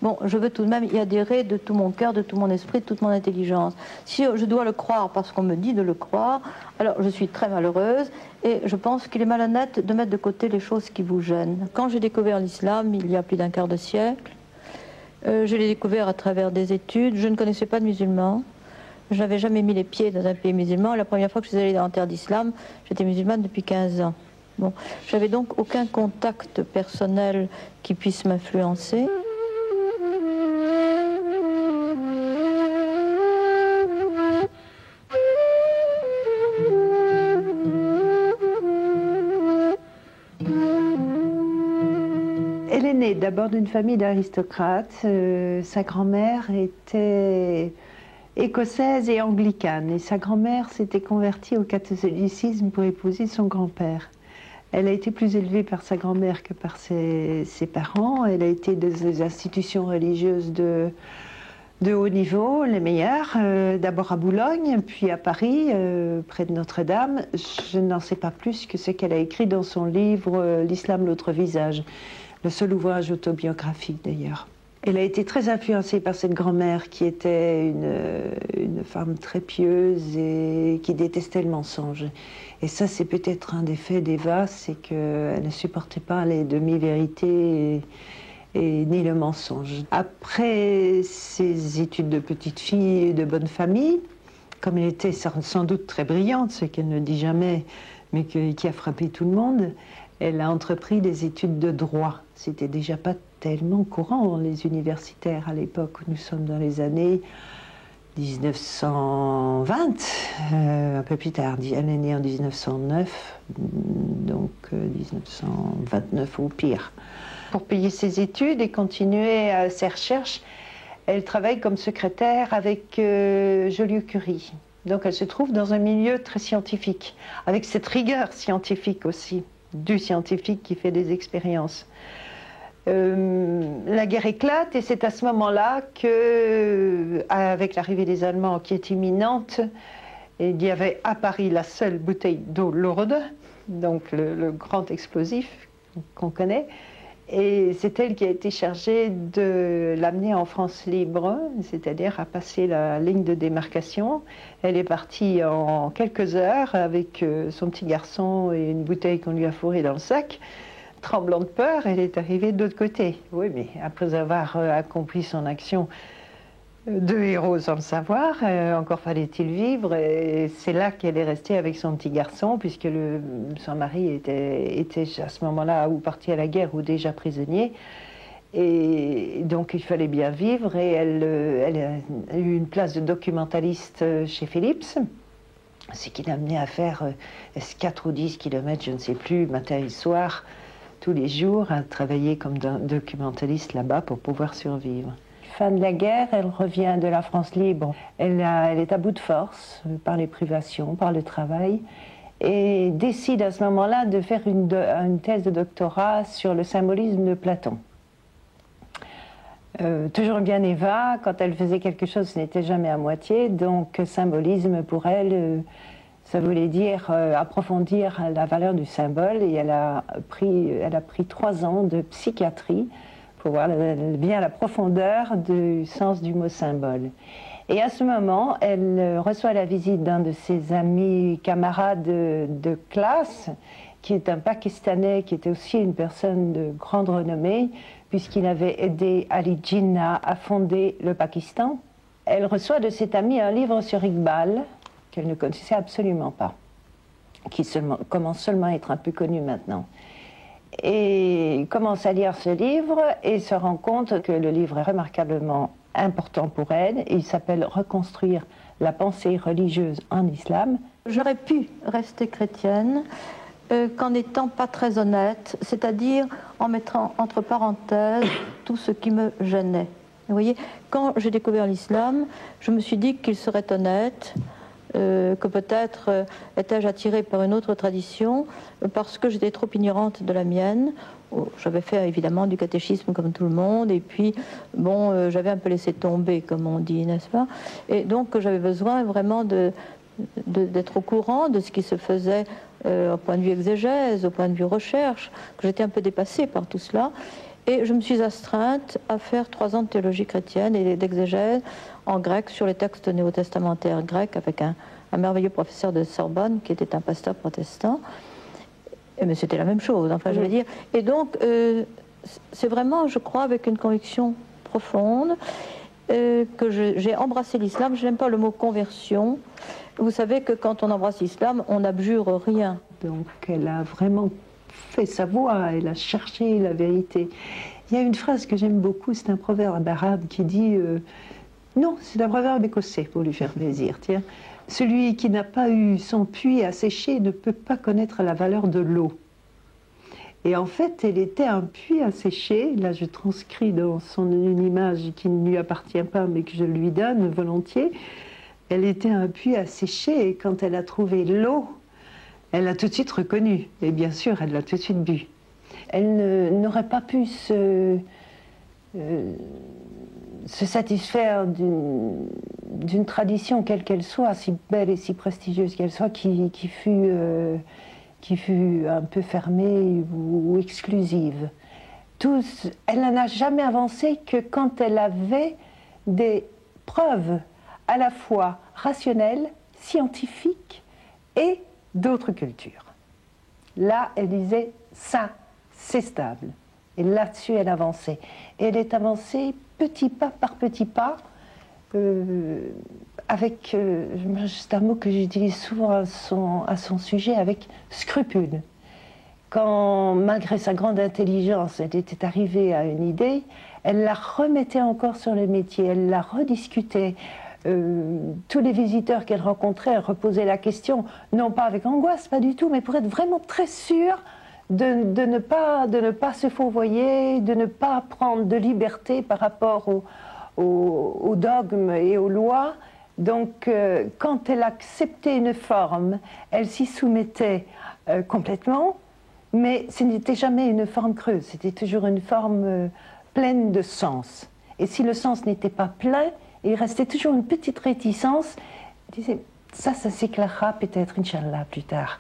bon, je veux tout de même y adhérer de tout mon cœur, de tout mon esprit, de toute mon intelligence. Si je dois le croire parce qu'on me dit de le croire, alors je suis très malheureuse et je pense qu'il est malhonnête de mettre de côté les choses qui vous gênent. Quand j'ai découvert l'islam, il y a plus d'un quart de siècle, je l'ai découvert à travers des études, je ne connaissais pas de musulmans. Je n'avais jamais mis les pieds dans un pays musulman. La première fois que je suis allée dans la terre d'islam, j'étais musulmane depuis 15 ans. Bon, j'avais donc aucun contact personnel qui puisse m'influencer. Elle est née d'abord d'une famille d'aristocrates. Sa grand-mère était écossaise et anglicane. Et sa grand-mère s'était convertie au catholicisme pour épouser son grand-père. Elle a été plus élevée par sa grand-mère que par ses parents. Elle a été dans des institutions religieuses de haut niveau, les meilleures. D'abord à Boulogne, puis à Paris, près de Notre-Dame. Je n'en sais pas plus que ce qu'elle a écrit dans son livre « L'islam, l'autre visage », le seul ouvrage autobiographique d'ailleurs. Elle a été très influencée par cette grand-mère qui était une femme très pieuse et qui détestait le mensonge. Et ça, c'est peut-être un des faits d'Eva, c'est qu'elle ne supportait pas les demi-vérités ni le mensonge. Après ses études de petite fille de bonne famille, comme elle était sans doute très brillante, ce qu'elle ne dit jamais, mais qui a frappé tout le monde, elle a entrepris des études de droit. C'était déjà pas tellement courant, les universitaires à l'époque où nous sommes dans les années 1920, un peu plus tard. Elle est née en 1909, donc 1929 au pire. Pour payer ses études et continuer ses recherches, elle travaille comme secrétaire avec Joliot-Curie. Donc elle se trouve dans un milieu très scientifique, avec cette rigueur scientifique aussi, du scientifique qui fait des expériences. La guerre éclate et c'est à ce moment-là que, avec l'arrivée des Allemands qui est imminente, il y avait à Paris la seule bouteille d'eau lourde, donc le grand explosif qu'on connaît, et c'est elle qui a été chargée de l'amener en France libre, c'est-à-dire à passer la ligne de démarcation. Elle est partie en quelques heures avec son petit garçon et une bouteille qu'on lui a fourrée dans le sac. Tremblant de peur, elle est arrivée de l'autre côté. Oui, mais après avoir accompli son action, deux héros sans le savoir, encore fallait-il vivre, et c'est là qu'elle est restée avec son petit garçon, puisque son mari était à ce moment-là ou parti à la guerre ou déjà prisonnier, et donc il fallait bien vivre, et elle a eu une place de documentaliste chez Philips, ce qui l'a amené à faire 4 ou 10 kilomètres, je ne sais plus, matin et soir, tous les jours, à travailler comme documentaliste là-bas pour pouvoir survivre. Fin de la guerre, elle revient de la France libre. Elle est à bout de force par les privations, par le travail, et décide à ce moment-là de faire une thèse de doctorat sur le symbolisme de Platon. Toujours bien Eva, quand elle faisait quelque chose, ce n'était jamais à moitié, donc symbolisme pour elle, ça voulait dire approfondir la valeur du symbole, et elle a pris 3 ans de psychiatrie pour voir bien la profondeur du sens du mot symbole. Et à ce moment, elle reçoit la visite d'un de ses amis, camarades de classe, qui est un Pakistanais, qui était aussi une personne de grande renommée, puisqu'il avait aidé Ali Jinnah à fonder le Pakistan. Elle reçoit de cet ami un livre sur Iqbal, qu'elle ne connaissait absolument pas, qui commence seulement à être un peu connu maintenant. Et commence à lire ce livre et se rend compte que le livre est remarquablement important pour elle. Il s'appelle « Reconstruire la pensée religieuse en islam ». J'aurais pu rester chrétienne qu'en n'étant pas très honnête, c'est-à-dire en mettant entre parenthèses tout ce qui me gênait. Vous voyez, quand j'ai découvert l'islam, je me suis dit qu'il serait honnête, que peut-être étais-je attirée par une autre tradition, parce que j'étais trop ignorante de la mienne. J'avais fait évidemment du catéchisme comme tout le monde, et puis bon, j'avais un peu laissé tomber, comme on dit, n'est-ce pas? Et donc j'avais besoin vraiment d'être au courant de ce qui se faisait au point de vue exégèse, au point de vue recherche, que j'étais un peu dépassée par tout cela. Et je me suis astreinte à faire 3 ans de théologie chrétienne et d'exégèse en grec sur les textes néo-testamentaires grecs avec un merveilleux professeur de Sorbonne qui était un pasteur protestant. Mais c'était la même chose, enfin je veux dire. Et donc, c'est vraiment, je crois, avec une conviction profonde que j'ai embrassé l'islam. Je n'aime pas le mot conversion. Vous savez que quand on embrasse l'islam, on n'abjure rien. Donc elle a vraiment fait sa voix, elle a cherché la vérité. Il y a une phrase que j'aime beaucoup, c'est un proverbe arabe qui dit non, c'est un proverbe écossais pour lui faire plaisir. Tiens, celui qui n'a pas eu son puits asséché ne peut pas connaître la valeur de l'eau. Et en fait, elle était un puits asséché. Là, je transcris dans une image qui ne lui appartient pas, mais que je lui donne volontiers. Elle était un puits asséché, et quand elle a trouvé l'eau, elle l'a tout de suite reconnu. Et bien sûr, elle l'a tout de suite bu. Elle n'aurait pas pu se satisfaire d'une tradition, quelle qu'elle soit, si belle et si prestigieuse qu'elle soit, qui fut un peu fermée ou exclusive. Elle n'en a jamais avancé que quand elle avait des preuves à la fois rationnelles, scientifiques et d'autres cultures. Là, elle disait, ça, c'est stable. Et là-dessus, elle avançait. Et elle est avancée petit pas par petit pas, avec, c'est un mot que j'utilise souvent à son sujet, avec scrupule. Quand, malgré sa grande intelligence, elle était arrivée à une idée, elle la remettait encore sur le métier, elle la rediscutait. Tous les visiteurs qu'elle rencontrait, elle reposait la question, non pas avec angoisse, pas du tout, mais pour être vraiment très sûre de ne pas se fourvoyer, de ne pas prendre de liberté par rapport aux dogmes et aux lois. Donc, quand elle acceptait une forme, elle s'y soumettait complètement, mais ce n'était jamais une forme creuse, c'était toujours une forme pleine de sens. Et si le sens n'était pas plein, il restait toujours une petite réticence. Elle disait, ça s'éclairera peut-être, Inch'Allah, plus tard.